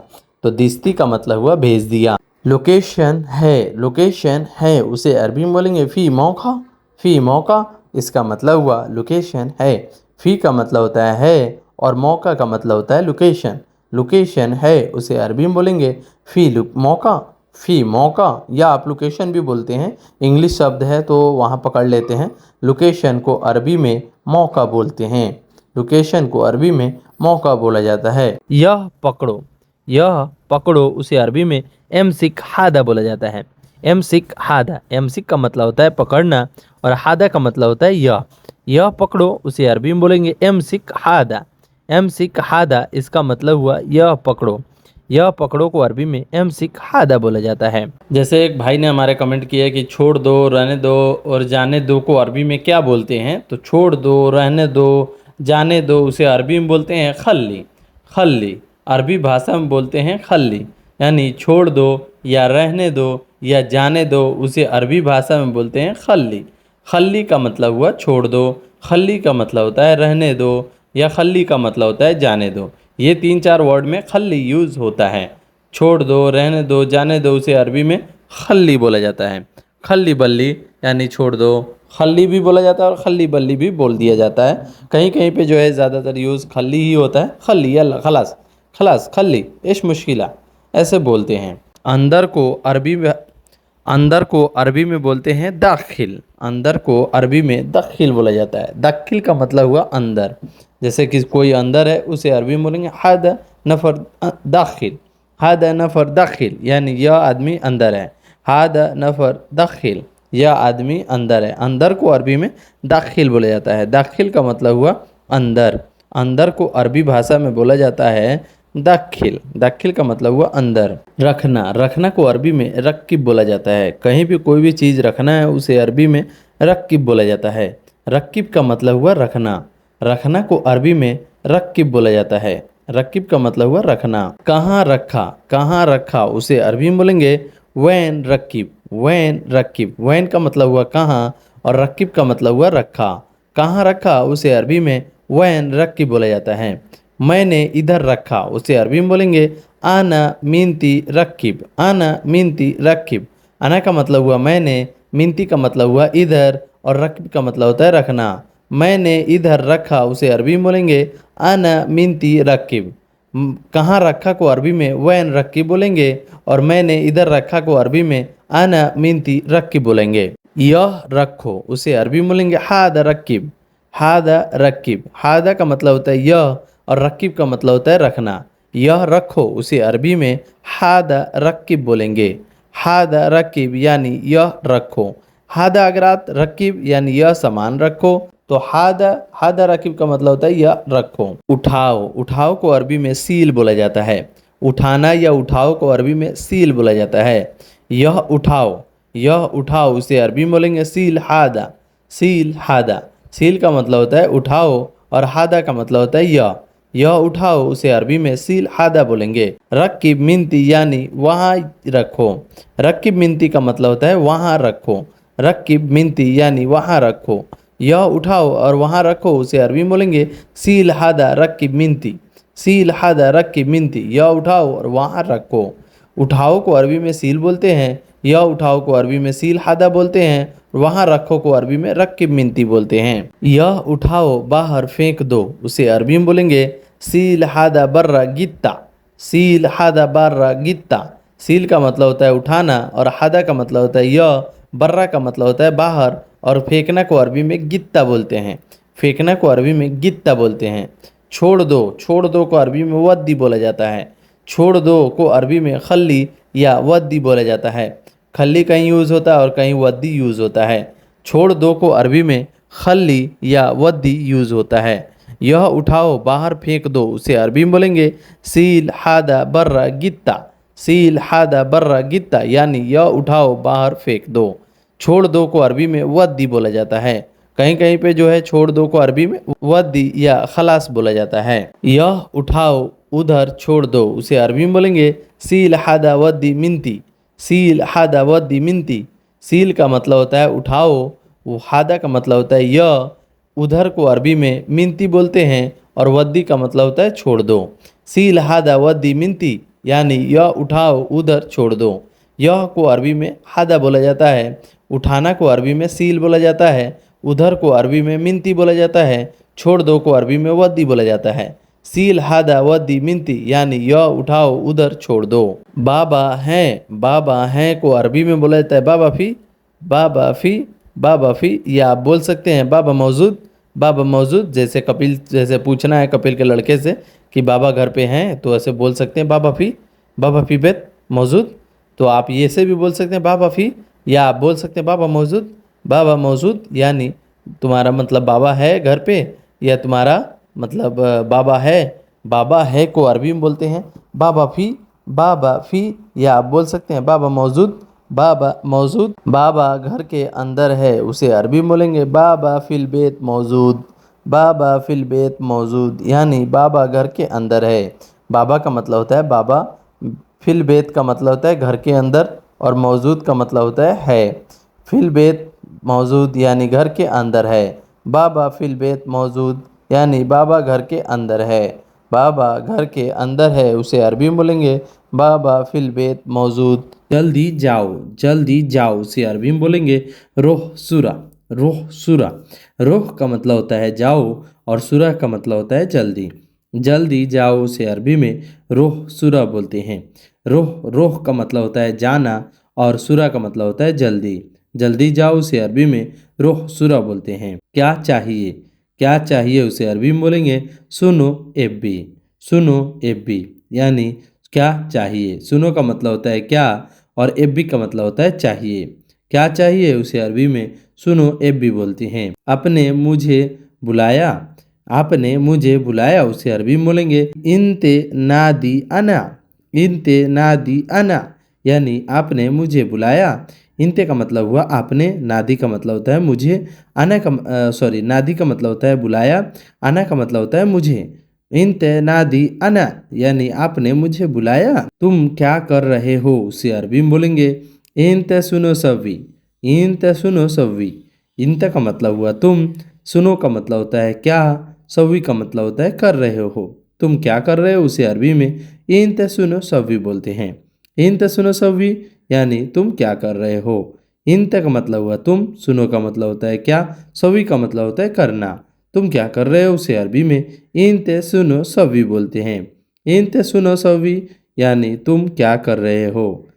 [SPEAKER 1] तो दिस्ती का मतलब हुआ भेज दिया। लोकेशन है, लोकेशन है, उसे अरबी में बोलेंगे फ़ी मौका, फ़ी मौका, इसका मतलब हुआ लोकेशन है। फ़ी का मतलब होता है और मौका का मतलब होता है लोकेशन। लोकेशन है उसे अरबी में बोलेंगे फ़ी मौका, फ़ी मौका, या आप लोकेशन भी बोलते हैं, इंग्लिश शब्द है तो वहाँ पकड़ लेते हैं। लोकेशन को अरबी में मौका बोलते हैं, लोकेशन को अरबी में मौका बोला जाता है। यह पकड़ो, यह पकड़ो, उसे अरबी में एमसिक हादा बोला जाता है। एमसिक हादा, एमसिक का मतलब होता है पकड़ना और हादा का मतलब होता है यह पकड़ो, उसे अरबी में बोलेंगे एमसिक हादा, एमसिक हादा, इसका मतलब हुआ यह पकड़ो। यह पकड़ो को अरबी में एमसिक हादा बोला जाता है। जैसे एक भाई ने हमारे कमेंट किया कि छोड़ दो, रहने दो और जाने दो को अरबी में क्या बोलते हैं, तो छोड़ दो, रहने दो, जाने दो, उसे अरबी में बोलते हैं खल्ली। खल्ली अरबी भाषा में बोलते हैं खल्ली, यानी छोड़ दो या रहने दो या जाने दो, उसे अरबी भाषा में बोलते हैं खल्ली। खल्ली का मतलब हुआ छोड़ दो, खल्ली का मतलब होता है रहने दो, या खल्ली का मतलब होता है जाने दो। ये 3-4 वर्ड में खल्ली यूज़ होता है। छोड़ दो, रहने दो, जाने दो, उसे अरबी में खल्ली बोला जाता है। खल्ली बल्ली यानी छोड़ दो, खल्ली भी बोला जाता है और खल्ली बल्ली भी बोल दिया जाता है। कहीं कहीं पे जो है ज़्यादातर यूज़ खल्ली ही होता है, खल्ली या खलास, खलास, खल्ली, इश मुश्किला, ऐसे बोलते हैं। अंदर को अरबी में, अंदर को अरबी में बोलते हैं दाखिल। अंदर को अरबी में दाखिल बोला जाता है। दाखिल का मतलब हुआ अंदर। जैसे कि कोई अंदर है उसे अरबी में बोलेंगे हादा नफर दाखिल, हादा नफर दाखिल, यानी यह आदमी अंदर है। हादा नफर दाखिल, यह आदमी अंदर है। अंदर को अरबी में दाखिल बोला जाता है। दाखिल का मतलब हुआ अंदर। अंदर को अरबी भाषा में बोला जाता है दाखिल। दाखिल का मतलब हुआ अंदर। रखना, रखना को अरबी में रक्किब बोला जाता है। कहीं भी कोई भी चीज़ रखना है उसे अरबी में रक्किब बोला जाता है। रक्किब का मतलब हुआ रखना। रखना को अरबी में रक्किब बोला जाता है। रक्किब का मतलब हुआ रखना। कहाँ रखा, कहाँ रखा, उसे अरबी में बोलेंगे वैन रक्किब, वैन रक्किब। वैन का मतलब हुआ कहाँ और रक्किब का मतलब हुआ रखा। कहाँ रखा उसे अरबी में वैन रक्किब बोला जाता है। मैंने इधर रखा, उसे अरबी में बोलेंगे आना मिनती रक्किब, आना मिनती रक्किब। आना का मतलब हुआ मैंने, मिनती का मतलब हुआ इधर और रक्किब का मतलब होता है रखना। मैंने इधर रखा, उसे अरबी में बोलेंगे आना मिनती रक्किब। कहाँ रखा को अरबी में वैन रक्किब बोलेंगे और मैंने इधर रखा को अरबी में आना मिनती रक्किब बोलेंगे। यह रखो, उसे अरबी में बोलेंगे हादा रक्किब, हादा रक्किब। हादा का मतलब होता है यह और रक्किब का मतलब होता है रखना। यह रखो, उसे अरबी में हादा रक्किब बोलेंगे। हादा रक्किब यानी यह रखो। हादा अगर आप रक्किब यानी यह सामान रखो, तो हादा, हादा रक्किब का मतलब होता है यह रखो। उठाओ, उठाओ को अरबी में सील बोला जाता है। उठाना या उठाओ को अरबी में सील बोला जाता है। यह उठाओ, यह उठाओ, उसे अरबी में बोलेंगे सील हादा, सील हादा। सील का मतलब होता है उठाओ और हादा का मतलब होता है यह उठाओ, उसे अरबी में सील हादा बोलेंगे। रक्किब मिनती यानी वहाँ रखो। रक्किब मिनती का मतलब होता है वहाँ रखो। रक्किब मिनती यानी वहाँ रखो। यह उठाओ और वहाँ रखो, उसे अरबी में बोलेंगे सील हादा रक्किब मिनती, सील हादा रक्किब मिनती। यह उठाओ और वहाँ रखो। उठाओ को अरबी में सील बोलते हैं, यह उठाओ को अरबी में सील हादा बोलते हैं, वहाँ रखो को अरबी में रक्किब मिनती बोलते हैं। यह उठाओ बाहर फेंक दो, उसे अरबी में बोलेंगे सील हादा बर्रा गित्ता, सील हादा बर्रा गित्ता। सील का मतलब होता है उठाना और हादा का मतलब होता है यह, बर्रा का मतलब होता है बाहर और फेंकना को अरबी में गित्ता बोलते हैं। फेंकना को अरबी में गित्ता बोलते हैं। छोड़ दो, छोड़ दो को अरबी में वद्दी बोला जाता है। छोड़ दो को अरबी में खल्ली या वद्दी बोला जाता है। खल्ली कहीं यूज़ होता है और कहीं वद्दी यूज़ होता है। छोड़ दो को अरबी में खल्ली या वद्दी यूज़ होता है। यह उठाओ बाहर फेंक दो, उसे अरबी में बोलेंगे सील हादा बर्रा गित्ता, सील हादा बर्रा गित्ता, यानी यह उठाओ बाहर फेंक दो। छोड़ दो को अरबी में वद्दी बोला जाता है। कहीं कहीं पे जो है छोड़ दो को अरबी में वद्दी या खलास बोला जाता है। यह उठाओ उधर छोड़ दो, उसे अरबी में बोलेंगे सील हादा वद्दी मिनती, सील हादा वद्दी मिनती। सील का मतलब होता है उठाओ, वो हादा का मतलब होता है यह, उधर को अरबी में मिंती बोलते हैं और वद्दी का मतलब होता है छोड़ दो। सील हादा वद्दी मिंती यानी यह उठाओ उधर छोड़ दो। यह को अरबी में हादा बोला जाता है, उठाना को अरबी में सील बोला जाता है, उधर को अरबी में मिंती बोला जाता है, छोड़ दो को अरबी में वद्दी बोला जाता है। सील हादा वद्दी मिंती यानी यह उठाओ उधर छोड़ दो। बाबा हैं को अरबी में बोला जाता है बाबा फी, या आप बोल सकते हैं बाबा मौजूद। जैसे पूछना है कपिल के लड़के से कि बाबा घर पे हैं तो ऐसे बोल सकते हैं बाबा फी बेत मौजूद। तो आप ये से भी बोल सकते हैं बाबा फी, या आप बोल सकते हैं बाबा मौजूद यानी तुम्हारा मतलब बाबा है घर पे, या तुम्हारा मतलब बाबा है को अरबी में बोलते हैं बाबा फी, या आप बोल सकते हैं बाबा मौजूद। बाबा घर के अंदर है उसे अरबी में बोलेंगे बाबा फिल बेत मौजूद यानी बाबा घर के अंदर है। बाबा का मतलब होता है बाबा, फिल बेत का मतलब होता है घर के अंदर, और मौजूद का मतलब होता है। फिल बेत मौजूद यानी घर के अंदर है। बाबा फिल बेत मौजूद यानी बाबा घर के अंदर है। बाबा घर के अंदर है उसे अरबी में बोलेंगे बाबा फिल बेत मौजूद। जल्दी जाओ उसे अरबी में बोलेंगे रोह सुरा। रोह का मतलब होता है जाओ और सुरा का मतलब होता है जल्दी जाओ उसे अरबी में रोह सुरा बोलते हैं। रोह का मतलब होता है जाना और सुरा का मतलब होता है जल्दी जाओ उसे अरबी में रोह सुरा बोलते हैं। क्या चाहिए उसे अरबी में बोलेंगे सुनो एब्बी यानी क्या चाहिए। सुनो का मतलब होता है क्या और एब्बी का मतलब होता है चाहिए। क्या चाहिए उसे अरबी में सुनो एब्बी बोलते हैं। आपने मुझे बुलाया उसे अरबी में बोलेंगे इंते नादी अना यानी आपने मुझे बुलाया। इंते का मतलब हुआ आपने, नादी का मतलब होता है मुझे, नादी का मतलब होता है बुलाया, आना का मतलब होता है मुझे। इंते नादी अना यानी आपने मुझे बुलाया। तुम क्या कर रहे हो उसे अरबी में बोलेंगे इंते सुनो सव्वी। इंते का मतलब हुआ तुम, सुनो का मतलब होता है क्या, सव्वी का मतलब होता है कर रहे हो। तुम क्या कर रहे हो उसे अरबी में इंते सुनो सव्वी बोलते हैं। इंते सुनो सव्वी यानी तुम क्या कर रहे हो। इंते का मतलब हुआ तुम, सुनो का मतलब होता है क्या, सव्वी का मतलब होता है करना। तुम क्या कर रहे हो उसे अरबी में इंते सुनो सव्वी बोलते हैं। इंते सुनो सव्वी यानी तुम क्या कर रहे हो।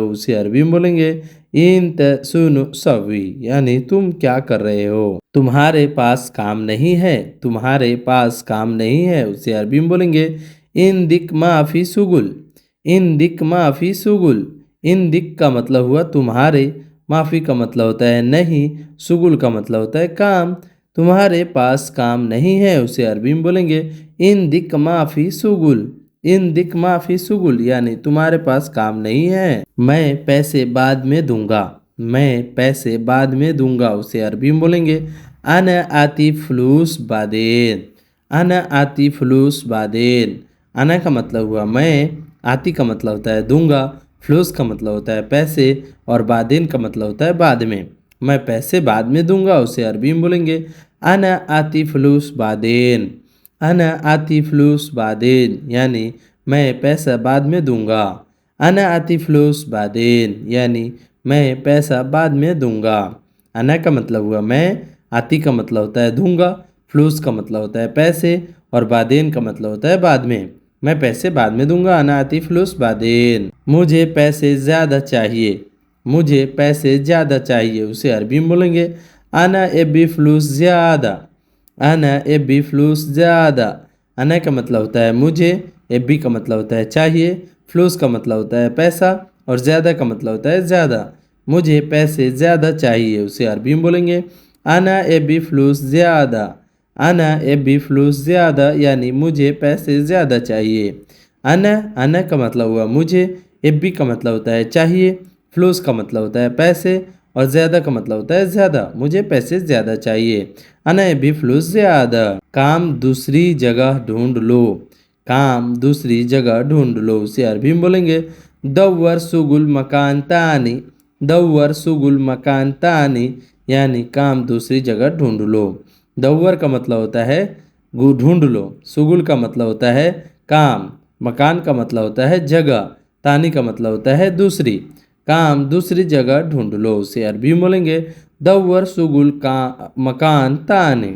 [SPEAKER 1] उसे अरबी में बोलेंगे इंते सुनो सव्वी यानी तुम क्या कर रहे हो। तुम्हारे पास काम नहीं है उसे अरबी में बोलेंगे इन दिक माफी सुगुल। इन दिक का मतलब हुआ तुम्हारे, माफी का मतलब होता है नहीं, सुगुल का मतलब होता है काम। तुम्हारे पास काम नहीं है उसे अरबी में बोलेंगे इन दिक माफी सुगुल यानी तुम्हारे पास काम नहीं है। मैं पैसे बाद में दूंगा उसे अरबी में बोलेंगे अना आती फ्लूस बादेन। अना का मतलब हुआ मैं, आती का मतलब होता है दूंगा, फ्लूस का मतलब होता है पैसे, और बादेन का मतलब होता है बाद में। मैं पैसे बाद में दूंगा उसे अरबी में बोलेंगे अना आती फ्लूस बादेन यानी मैं पैसा बाद में दूंगा। अना आती फ्लूस बादेन यानी मैं पैसा बाद में दूंगा। अना का मतलब हुआ मैं, आती का मतलब होता है दूंगा, फ्लूस का मतलब होता है पैसे, और बादेन का मतलब होता है बाद में। मैं पैसे बाद में दूंगा अना आती फ्लूस बादेन। मुझे पैसे ज़्यादा चाहिए उसे अरबी में बोलेंगे अना एबी फ्लूस ज़्यादा। अना का मतलब होता है मुझे, एबी का मतलब होता है चाहिए, फ्लूस का मतलब होता है पैसा, और ज़्यादा का मतलब होता है ज़्यादा। मुझे पैसे ज़्यादा चाहिए उसे अरबी में बोलेंगे अना एबी फ्लूस ज़्यादा यानी मुझे पैसे ज़्यादा चाहिए। अना का मतलब हुआ मुझे, एबी का मतलब होता है चाहिए, फ्लूस का मतलब होता है पैसे, और ज़्यादा का मतलब होता है ज़्यादा। मुझे पैसे ज़्यादा चाहिए। अना एबी फ्लूस ज़्यादा। काम दूसरी जगह ढूंढ लो उसे अरबी में बोलेंगे दव्वर सुगुल मकान तानी यानी काम दूसरी जगह ढूंढ लो। दौवर का मतलब होता है ढूंढ लो। सुगुल का मतलब होता है काम। मकान का मतलब होता है जगह। तानी का मतलब होता है दूसरी। काम दूसरी जगह ढूंढ लो, उसे अरबी में बोलेंगे दौवर सुगुल का मकान तानी।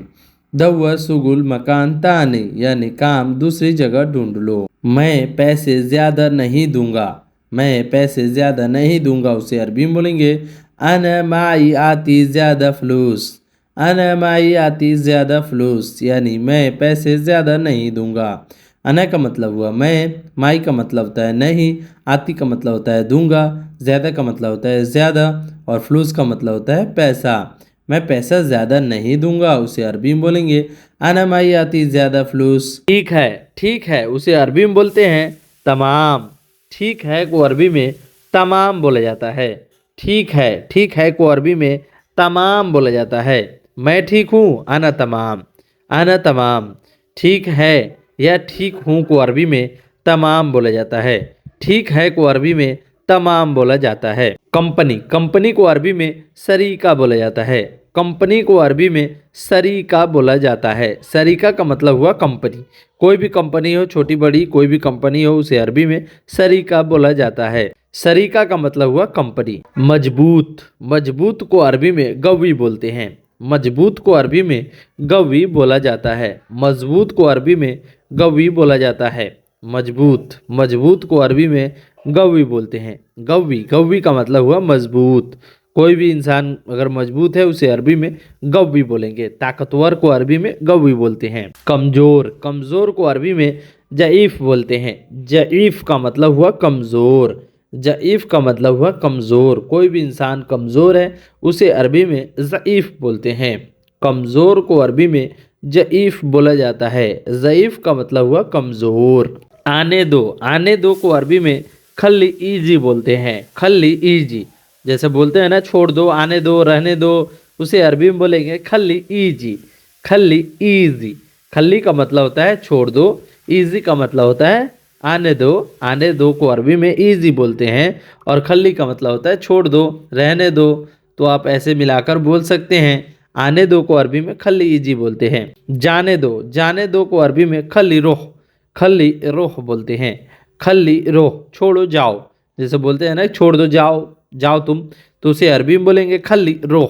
[SPEAKER 1] दौवर सुगुल मकान तानी यानी काम दूसरी जगह ढूंढ लो। मैं पैसे ज्यादा नहीं दूंगा। मैं पैसे ज्यादा नहीं दूंगा, उसे अरबी में बोलेंगे अना माई आती ज्यादा फ्लूस। अना माई आती ज्यादा फ्लूस यानी मैं पैसे ज्यादा नहीं दूंगा। अना का मतलब हुआ मैं, माई का मतलब होता है नहीं, आती का मतलब होता है दूंगा, ज़्यादा का मतलब होता है ज़्यादा और फ्लूस का मतलब होता है पैसा। मैं पैसा ज़्यादा नहीं दूंगा, उसे अरबी में बोलेंगे अना माई आती ज़्यादा फ्लूस। ठीक है उसे अरबी में बोलते हैं तमाम। ठीक है को अरबी में तमाम बोला जाता है। ठीक है को अरबी में तमाम बोला जाता है। मैं ठीक हूँ, अना तमाम। अना तमाम। ठीक है या ठीक हूँ को अरबी में तमाम बोला जाता है। ठीक है को अरबी में तमाम बोला जाता है। कंपनी, कंपनी को अरबी में सरीका बोला जाता है। कंपनी को अरबी में सरीका बोला जाता है। सरीका का मतलब हुआ कंपनी। कोई भी कंपनी हो, छोटी बड़ी कोई भी कंपनी हो, उसे अरबी में सरीका बोला जाता है। सरीका का मतलब हुआ कंपनी। मजबूत, मजबूत को अरबी में गवी बोलते हैं। मजबूत को अरबी में गवी बोला जाता है। मजबूत को अरबी में गवी बोला जाता है। मजबूत, मजबूत को अरबी में गवी बोलते हैं। गवी, गवी का मतलब हुआ मजबूत। कोई भी इंसान अगर मजबूत है उसे अरबी में गवी बोलेंगे। ताकतवर को अरबी में गवी बोलते हैं। कमजोर, कमजोर को अरबी में जईफ बोलते हैं। जईफ का मतलब हुआ कमजोर। जईफ का मतलब हुआ कमजोर। कोई भी इंसान कमजोर है उसे अरबी में ज़ईफ बोलते हैं। कमजोर को अरबी में जईफ बोला जाता है। ज़ईफ का मतलब हुआ कमजोर। आने दो, आने दो को अरबी में खल्ली ईजी बोलते हैं। खल्ली ईजी, जैसे बोलते हैं ना छोड़ दो, आने दो, रहने दो, उसे अरबी में बोलेंगे खल्ली ईजी। खल्ली ईजी। खल्ली का मतलब होता है छोड़ दो, ईजी का मतलब होता है आने दो। आने दो को अरबी में ईजी बोलते हैं और खल्ली का मतलब होता है छोड़ दो, रहने दो। तो आप ऐसे मिलाकर बोल सकते हैं। आने दो को अरबी में खल्ली ईजी बोलते हैं। जाने दो, जाने दो को अरबी में खल्ली रोह। खल्ली रोह बोलते हैं। खल्ली रोह, छोड़ो जाओ, जैसे बोलते हैं ना छोड़ दो जाओ, जाओ तुम, तो उसे अरबी में बोलेंगे खल्ली रोह।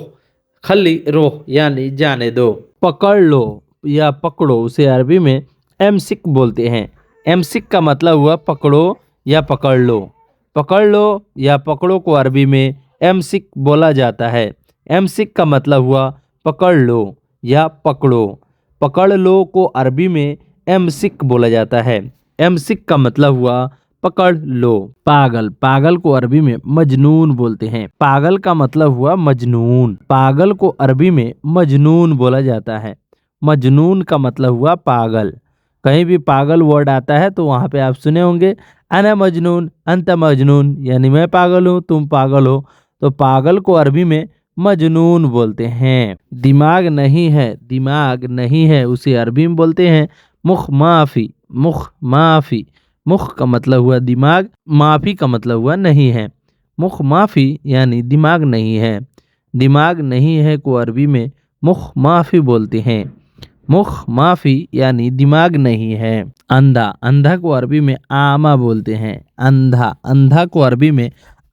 [SPEAKER 1] खल्ली रोह यानी जाने दो। पकड़ लो या पकड़ो, उसे अरबी में एमसिक बोलते हैं। एमसिक का मतलब हुआ पकड़ो या पकड़ लो। पकड़ लो या पकड़ो को अरबी में एमसिक बोला जाता है। एमसिक का मतलब हुआ पकड़ लो या पकड़ो। पकड़ लो को अरबी में एमसिक बोला जाता है। एमसिक का मतलब हुआ पकड़ लो। पागल, पागल को अरबी में मजनून बोलते हैं। पागल का मतलब हुआ मजनून। पागल को अरबी में मजनून बोला जाता है। मजनून का मतलब हुआ पागल। कहीं भी पागल वर्ड आता है तो वहाँ पे आप सुने होंगे अना मजनून अंत मजनून, यानी मैं पागल हूँ तुम पागल हो। तो पागल को अरबी में मजनून बोलते हैं। दिमाग नहीं है, दिमाग नहीं है, उसे अरबी में बोलते हैं मुख माफी। मुख माफी। मुख का मतलब हुआ दिमाग, माफी का मतलब हुआ नहीं है। मुख माफी यानी दिमाग नहीं है। दिमाग नहीं है को अरबी में मुख माफी बोलते हैं। मुख माफी यानी दिमाग नहीं है। अंधा, अंधा को अरबी में आमा बोलते हैं। अंधा, अंधा को अरबी में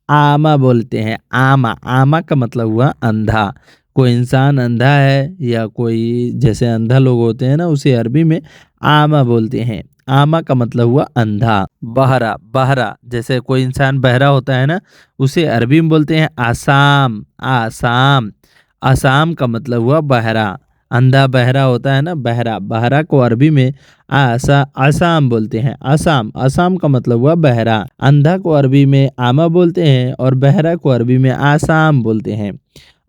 [SPEAKER 1] आमा बोलते हैं। आमा, आमा का मतलब हुआ अंधा। कोई इंसान अंधा है या कोई जैसे अंधा लोग होते हैं ना, उसे अरबी में आमा बोलते हैं। आमा का मतलब हुआ अंधा। बहरा, बहरा जैसे कोई इंसान बहरा होता है ना, उसे अरबी में बोलते हैं आसाम। आसाम, आसाम का मतलब हुआ बहरा। अंधा बहरा होता है ना, बहरा। बहरा को अरबी में आसाम बोलते हैं। आसाम, आसाम का मतलब हुआ बहरा। अंधा को अरबी में आमा बोलते हैं और बहरा को अरबी में आसाम बोलते हैं।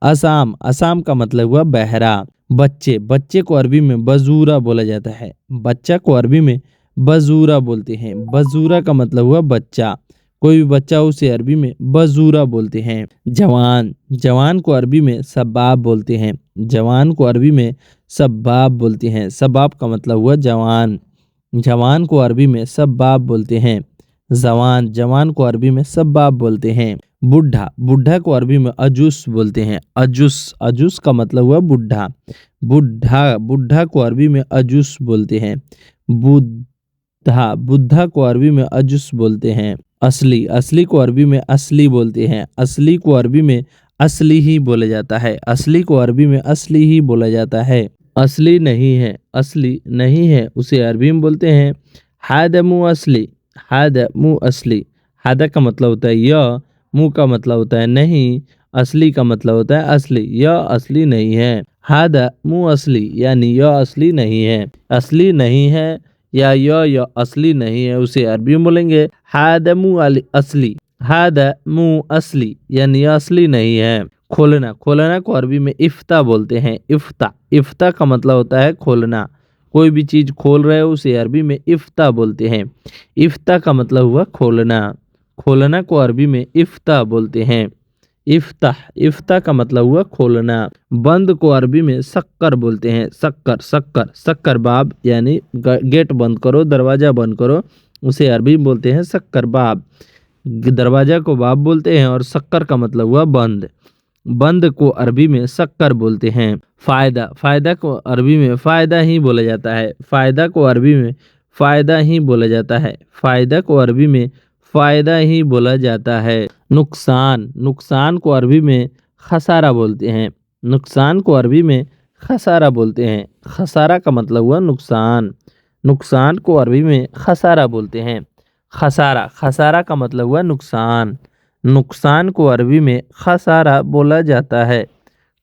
[SPEAKER 1] आसाम, आसाम का मतलब हुआ बहरा। बच्चे, बच्चे को अरबी में बजूरा बोला जाता है। बच्चा को अरबी में बजूरा बोलते हैं। बजूरा का मतलब हुआ बच्चा। कोई भी बच्चा उसे अरबी में बजूरा बोलते हैं। जवान, जवान को अरबी में सबाब बोलते हैं। जवान को अरबी में सबाब बोलते हैं। सबाब का मतलब हुआ जवान। जवान को अरबी में सबाब बोलते हैं। जवान, जवान को अरबी में सब्बाब बोलते हैं। बुढ़ा, बुढ़ा को अरबी में अजूस बोलते हैं। अजूस, अजूस का मतलब हुआ बुढ़ा। बुढ़ा, बुढ़ा को अरबी में अजूस बोलते हैं। बुद्धा, बुद्धा को अरबी में अजूस बोलते हैं। असली, असली को अरबी में असली बोलते हैं। असली को अरबी में असली ही बोला जाता है। असली को अरबी में असली ही बोला जाता है। असली नहीं है, असली नहीं है, उसे अरबी में बोलते हैं हादा मु असली। हादा मु असली, हादा का मतलब होता है यह, मुँह का मतलब होता है नहीं, असली का मतलब होता है असली, यह असली नहीं है। हादा मु असली यानी यह असली नहीं है। असली नहीं है या यह असली नहीं है, उसे अरबी में बोलेंगे हादा मु असली। हादा मु असली यानी यह असली नहीं है। खोलना, खोलना को अरबी में इफ्ता बोलते हैं। इफ्ता, इफ्ता का मतलब होता है खोलना। कोई भी चीज खोल रहे हो उसे अरबी में इफ्ता बोलते हैं। इफ्ता का मतलब हुआ खोलना। खोलना को अरबी में इफ्ता बोलते हैं। इफ्ताह, इफ्ता का मतलब हुआ खोलना। बंद को अरबी में शक्कर बोलते हैं। शक्कर, शक्कर, शक्कर बाब यानी गेट बंद करो, दरवाजा बंद करो, उसे अरबी में बोलते हैं शक्कर बाब। दरवाजा को बाब बोलते हैं और शक्कर का मतलब हुआ बंद। बंद को अरबी में शक्कर बोलते हैं। फायदा, फायदा को अरबी में फायदा ही बोला जाता है। फायदा को अरबी में फायदा ही बोला जाता है। फायदा को अरबी में फायदा ही बोला जाता है। नुकसान, नुकसान को अरबी में खसारा बोलते हैं। नुकसान को अरबी में खसारा बोलते हैं। खसारा का मतलब हुआ नुकसान। नुकसान को अरबी में खसारा बोलते हैं। खसारा, खसारा का मतलब हुआ नुकसान। नुकसान को अरबी में खसारा बोला जाता है।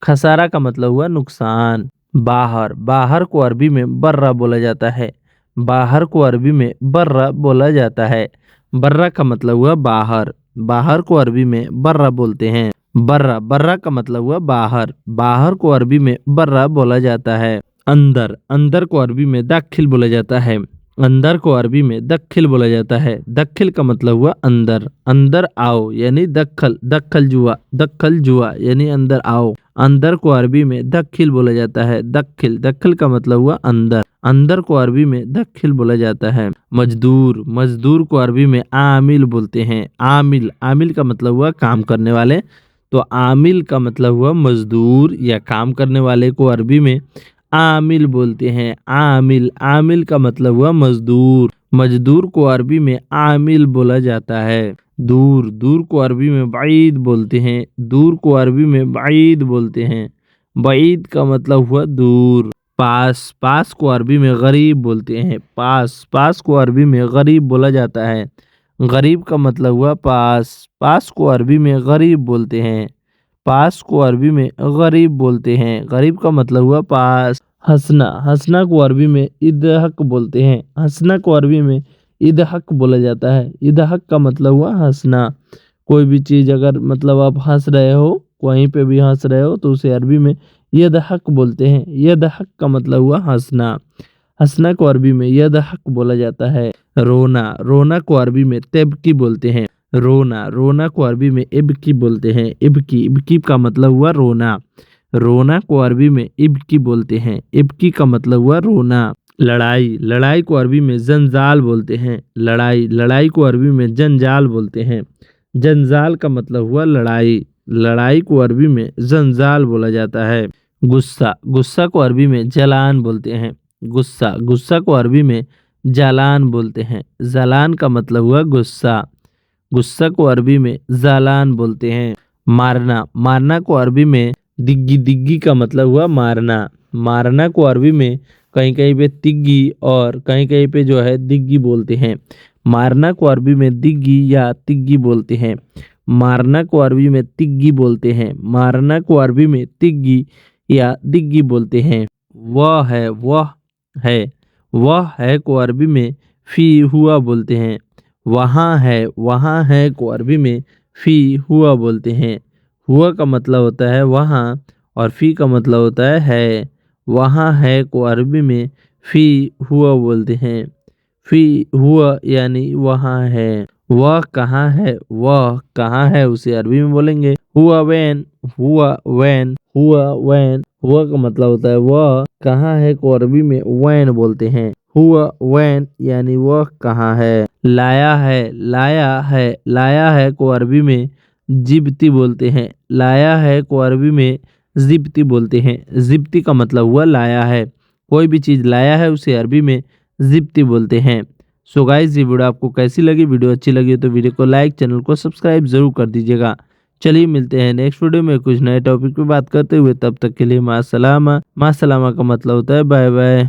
[SPEAKER 1] खसारा का मतलब हुआ नुकसान। बाहर, बाहर को अरबी में बर्रा बोला जाता है। बाहर को अरबी में बर्रा बोला जाता है। बर्रा का मतलब हुआ बाहर। बाहर को अरबी में बर्रा बोलते हैं। बर्रा, बर्रा का मतलब हुआ बाहर। बाहर को अरबी में बर्रा बोला जाता है। अंदर, अंदर को अरबी में दाखिल बोला जाता है। अंदर को अरबी में दखिल बोला जाता है। दखिल का मतलब हुआ अंदर। अंदर आओ यानी दखल, दखल जुआ, दखल जुआ यानी अंदर आओ। अंदर को अरबी में दखिल बोला जाता है। दखिल, दखिल का मतलब हुआ अंदर। अंदर को अरबी में दखिल बोला जाता है। मजदूर, मजदूर को अरबी में आमिल बोलते हैं। आमिल, आमिल का मतलब हुआ काम करने वाले, तो आमिल का मतलब हुआ मजदूर या काम करने वाले को अरबी में आमिल बोलते हैं। आमिल, आमिल का मतलब हुआ मजदूर। मजदूर को अरबी में आमिल बोला जाता है। दूर, दूर को अरबी में बाईद बोलते हैं। दूर को अरबी में बाईद बोलते हैं। बाईद का मतलब हुआ दूर। पास, पास को अरबी में गरीब बोलते हैं। पास, पास को अरबी में गरीब बोला जाता है। गरीब का मतलब हुआ पास। पास को अरबी में गरीब बोलते हैं। पास को अरबी में गरीब बोलते हैं। गरीब का मतलब हुआ पास। हंसना, हंसना को अरबी में इदहक बोलते हैं। हंसना को अरबी में इदहक बोला जाता है। इदहक का मतलब हुआ हंसना। कोई भी चीज़ अगर मतलब आप हंस रहे हो, कहीं पे भी हंस रहे हो, तो उसे अरबी में यदहक बोलते हैं। यदहक का मतलब हुआ हंसना। हंसना को अरबी में यदहक बोला जाता है। रोना, रोना को अरबी में तेबकी बोलते हैं। रोना, रोना को अरबी में इबकी बोलते हैं। इबकी, इबकी का मतलब हुआ रोना। रोना को अरबी में इबकी बोलते हैं। इबकी का मतलब हुआ रोना। लड़ाई, लड़ाई को अरबी में जंजाल बोलते हैं। लड़ाई, लड़ाई को अरबी में जंजाल बोलते हैं। जंजाल का मतलब हुआ लड़ाई। लड़ाई को अरबी में जंजाल बोला जाता है। गुस्सा, गुस्सा को अरबी में जलान बोलते हैं। गुस्सा, गुस्सा को अरबी में जालान बोलते हैं। जालान का मतलब हुआ गुस्सा। गुस्सा को अरबी में जालान बोलते हैं। मारना, मारना को अरबी में दिग्गी, दिग्गी का मतलब हुआ मारना। मारना को अरबी में कहीं कहीं पे तिग्गी और कहीं कहीं पे जो है दिग्गी बोलते हैं। मारना को अरबी में दिग्गी या तिग्गी बोलते हैं। मारना को अरबी में तिग्गी बोलते हैं। मारना को अरबी में तिग्गी या दिग्गी बोलते हैं। वह है, वह है, वह है को अरबी में फी हुआ बोलते हैं। वहाँ है को अरबी में फी हुआ बोलते हैं। हुआ का मतलब होता है वहाँ और फी का मतलब होता है। वहाँ है को अरबी में फी हुआ बोलते हैं। फी हुआ यानी वहाँ है। वह कहाँ है, वह कहाँ है, उसे अरबी में बोलेंगे हुआ वैन। हुआ वैन, हुआ वैन। हुआ का मतलब होता है वह, कहाँ है को अरबी में वैन बोलते हैं। हुआ वैन यानी वह कहाँ है। लाया है, लाया है, लाया है को अरबी में जिब्ती बोलते हैं। लाया है को अरबी में जिब्ती बोलते हैं। जिब्ती का मतलब हुआ लाया है। कोई भी चीज़ लाया है उसे अरबी में जिब्ती बोलते हैं। सो गाइस, ये वीडियो आपको कैसी लगी? वीडियो अच्छी लगी तो वीडियो को लाइक, चैनल को सब्सक्राइब जरूर कर दीजिएगा। चलिए मिलते हैं नेक्स्ट वीडियो में कुछ नए टॉपिक पे बात करते हुए। तब तक के लिए माँ सलामा। माँ सलामा का मतलब होता है बाय बाय।